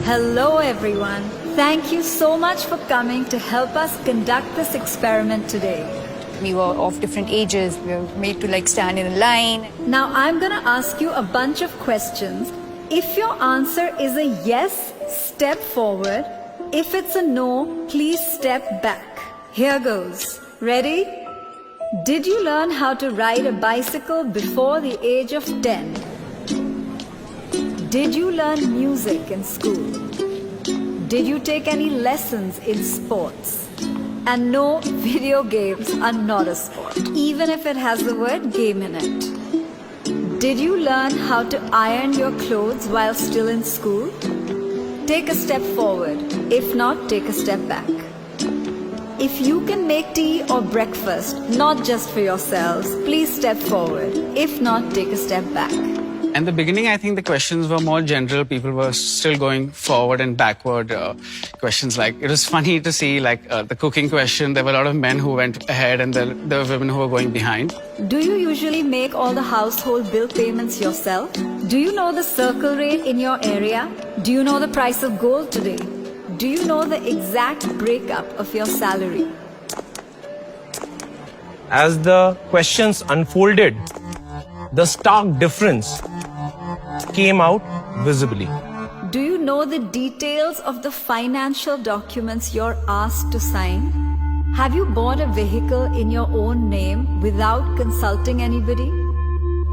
Hello everyone. Thank you so much for coming to help us conduct this experiment today. We were of different ages. We were made to stand in a line. Now I'm gonna ask you a bunch of questions. If your answer is a yes, step forward. If it's a no, please step back. Here goes. Ready? Did you learn how to ride a bicycle before the age of 10? Did you learn music in school? Did you take any lessons in sports? And no, video games are not a sport, even if it has the word game in it. Did you learn how to iron your clothes while still in school? Take a step forward. If not, take a step back. If you can make tea or breakfast, not just for yourselves, please step forward. If not, take a step back. In the beginning, I think the questions were more general. People were still going forward and backward. Questions like, it was funny to see the cooking question. There were a lot of men who went ahead and there were women who were going behind. Do you usually make all the household bill payments yourself? Do you know the circle rate in your area? Do you know the price of gold today? Do you know the exact breakup of your salary? As the questions unfolded, the stark difference came out visibly. Do you know the details of the financial documents you're asked to sign? Have you bought a vehicle in your own name without consulting anybody?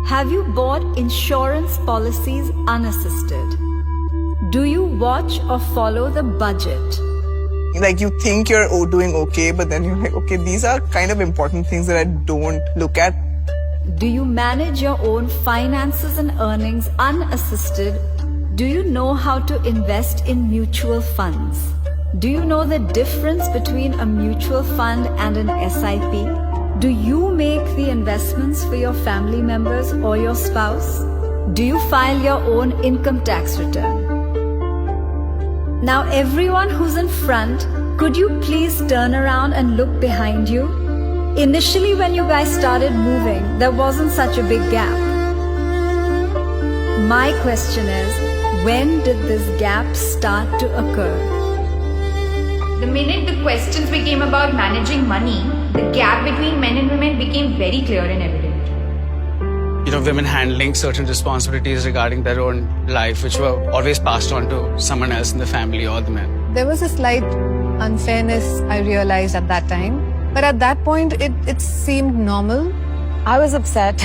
Have you bought insurance policies unassisted? Do you watch or follow the budget? You think you're doing okay, but then you're like, okay, these are kind of important things that I don't look at. Do you manage your own finances and earnings unassisted? Do you know how to invest in mutual funds? Do you know the difference between a mutual fund and an SIP? Do you make the investments for your family members or your spouse? Do you file your own income tax return? Now everyone who's in front, could you please turn around and look behind you? Initially when you guys started moving, there wasn't such a big gap. My question is, when did this gap start to occur? The minute the questions became about managing money, the gap between men and women became very clear and evident. Women handling certain responsibilities regarding their own life, which were always passed on to someone else in the family or the men. There was a slight unfairness I realized at that time. But at that point, it seemed normal. I was upset.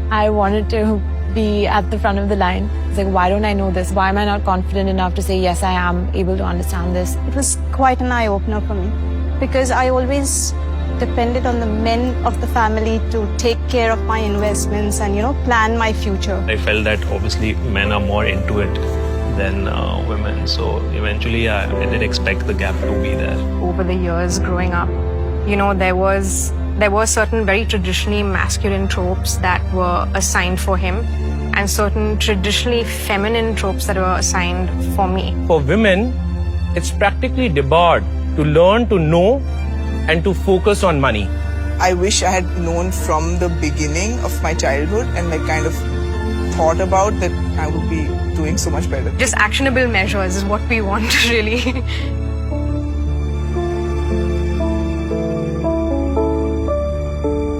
I wanted to be at the front of the line. It's like, why don't I know this? Why am I not confident enough to say, yes, I am able to understand this? It was quite an eye-opener for me because I always depended on the men of the family to take care of my investments and, plan my future. I felt that obviously men are more into it than women. So eventually I did expect the gap to be there. Over the years growing up, there were certain very traditionally masculine tropes that were assigned for him and certain traditionally feminine tropes that were assigned for me. For women, it's practically debarred to learn to know and to focus on money. I wish I had known from the beginning of my childhood and kind of thought about that I would be doing so much better. Just actionable measures is what we want really.